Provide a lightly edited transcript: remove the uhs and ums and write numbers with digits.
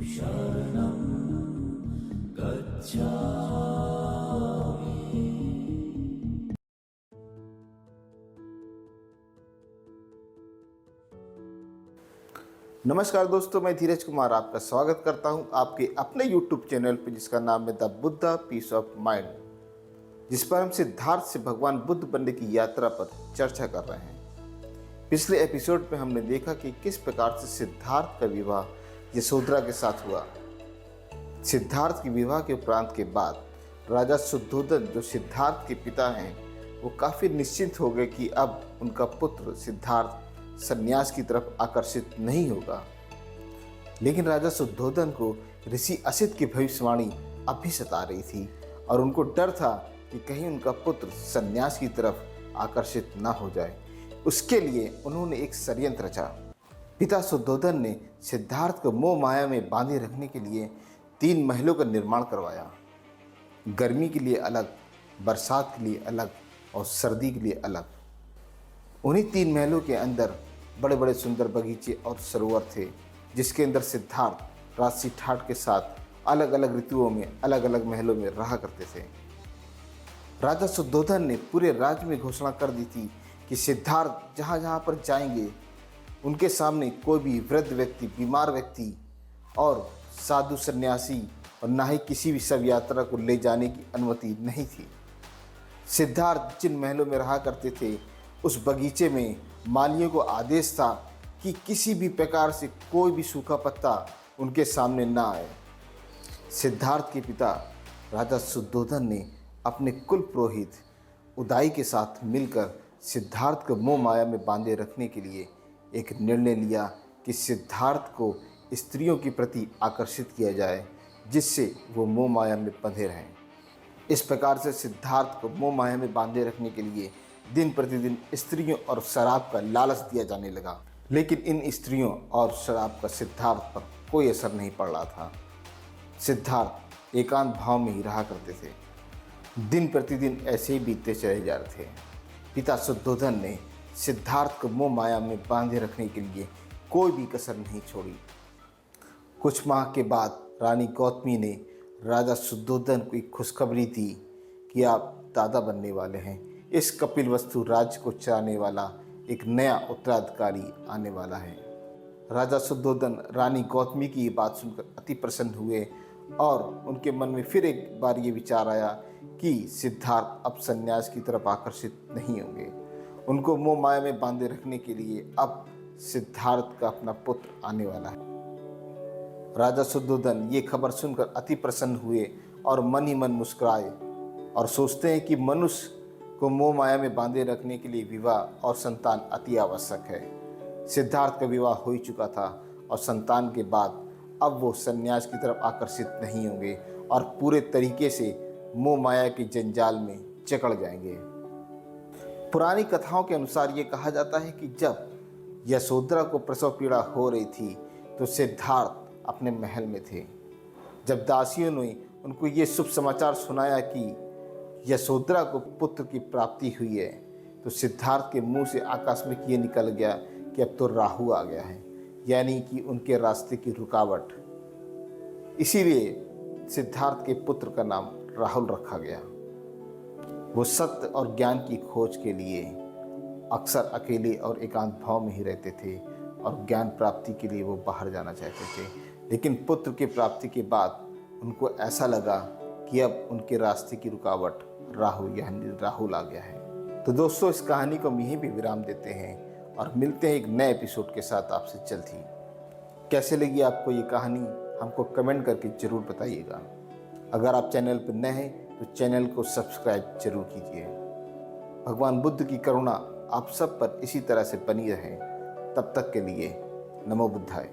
शरणं गच्छामि। नमस्कार दोस्तों, मैं धीरज कुमार आपका स्वागत करता हूं आपके अपने YouTube चैनल पर, जिसका नाम है the Buddha peace of mind, जिस पर हम सिद्धार्थ से भगवान बुद्ध बनने की यात्रा पर चर्चा कर रहे हैं। पिछले एपिसोड में हमने देखा कि किस प्रकार से सिद्धार्थ का विवाह यशोधरा के साथ हुआ। सिद्धार्थ के विवाह के उपरांत के बाद राजा शुद्धोधन, जो सिद्धार्थ के पिता हैं, वो काफ़ी निश्चिंत हो गए कि अब उनका पुत्र सिद्धार्थ संन्यास की तरफ आकर्षित नहीं होगा। लेकिन राजा शुद्धोधन को ऋषि असित की भविष्यवाणी अब भी सता रही थी और उनको डर था कि कहीं उनका पुत्र संन्यास की तरफ आकर्षित ना हो जाए। उसके लिए उन्होंने एक षड्यंत्र रचा। पिता शुद्धोधन ने सिद्धार्थ को मोह माया में बांधे रखने के लिए 3 महलों का निर्माण करवाया। गर्मी के लिए अलग, बरसात के लिए अलग और सर्दी के लिए अलग। उन्हीं 3 महलों के अंदर बड़े बड़े सुंदर बगीचे और सरोवर थे, जिसके अंदर सिद्धार्थ राजसी ठाट के साथ अलग अलग ऋतुओं में अलग अलग महलों में रहा करते थे। राजा शुद्धोधन ने पूरे राज्य में घोषणा कर दी थी कि सिद्धार्थ जहाँ जहाँ पर जाएंगे, उनके सामने कोई भी वृद्ध व्यक्ति, बीमार व्यक्ति और साधु सन्यासी और ना ही किसी भी शव यात्रा को ले जाने की अनुमति नहीं थी। सिद्धार्थ जिन महलों में रहा करते थे, उस बगीचे में मालियों को आदेश था कि किसी भी प्रकार से कोई भी सूखा पत्ता उनके सामने ना आए। सिद्धार्थ के पिता राजा शुद्धोधन ने अपने कुल पुरोहित उदाई के साथ मिलकर सिद्धार्थ को मोह माया में बांधे रखने के लिए एक निर्णय लिया कि सिद्धार्थ को स्त्रियों के प्रति आकर्षित किया जाए, जिससे वो मोह माया में बंधे रहें। इस प्रकार से सिद्धार्थ को मोह माया में बांधे रखने के लिए दिन प्रतिदिन स्त्रियों और शराब का लालच दिया जाने लगा। लेकिन इन स्त्रियों और शराब का सिद्धार्थ पर कोई असर नहीं पड़ रहा था। सिद्धार्थ एकांत भाव में ही रहा करते थे। दिन प्रतिदिन ऐसे ही बीतते चले जा रहे थे। पिता शुद्धोधन ने सिद्धार्थ को मोह माया में बांधे रखने के लिए कोई भी कसर नहीं छोड़ी। कुछ माह के बाद रानी गौतमी ने राजा शुद्धोधन को एक खुशखबरी दी कि आप दादा बनने वाले हैं। इस कपिलवस्तु राज्य को चलाने वाला एक नया उत्तराधिकारी आने वाला है। राजा शुद्धोधन रानी गौतमी की ये बात सुनकर अति प्रसन्न हुए और उनके मन में फिर एक बार ये विचार आया कि सिद्धार्थ अब संन्यास की तरफ आकर्षित नहीं होंगे। उनको मोह माया में बांधे रखने के लिए अब सिद्धार्थ का अपना पुत्र आने वाला है। राजा शुद्धोधन ये खबर सुनकर अति प्रसन्न हुए और मन ही मन मुस्कुराए और सोचते हैं कि मनुष्य को मोह माया में बांधे रखने के लिए विवाह और संतान अति आवश्यक है। सिद्धार्थ का विवाह हो ही चुका था और संतान के बाद अब वो संन्यास की तरफ आकर्षित नहीं होंगे और पूरे तरीके से मोह माया के जंजाल में जकड़ जाएंगे। पुरानी कथाओं के अनुसार ये कहा जाता है कि जब यशोधरा को प्रसव पीड़ा हो रही थी तो सिद्धार्थ अपने महल में थे। जब दासियों ने उनको ये शुभ समाचार सुनाया कि यशोधरा को पुत्र की प्राप्ति हुई है, तो सिद्धार्थ के मुंह से आकस्मिक ये निकल गया कि अब तो राहु आ गया है, यानी कि उनके रास्ते की रुकावट। इसीलिए सिद्धार्थ के पुत्र का नाम राहुल रखा गया। वो सत्य और ज्ञान की खोज के लिए अक्सर अकेले और एकांत भाव में ही रहते थे और ज्ञान प्राप्ति के लिए वो बाहर जाना चाहते थे। लेकिन पुत्र की प्राप्ति के बाद उनको ऐसा लगा कि अब उनके रास्ते की रुकावट राहु यानी राहुल आ गया है। तो दोस्तों, इस कहानी को हम यहीं भी विराम देते हैं और मिलते हैं एक नए एपिसोड के साथ आपसे जल्द ही। कैसे लगी आपको ये कहानी, हमको कमेंट करके ज़रूर बताइएगा। अगर आप चैनल पर नए हैं तो चैनल को सब्सक्राइब जरूर कीजिए। भगवान बुद्ध की करुणा आप सब पर इसी तरह से बनी रहे। तब तक के लिए नमो बुद्धाय।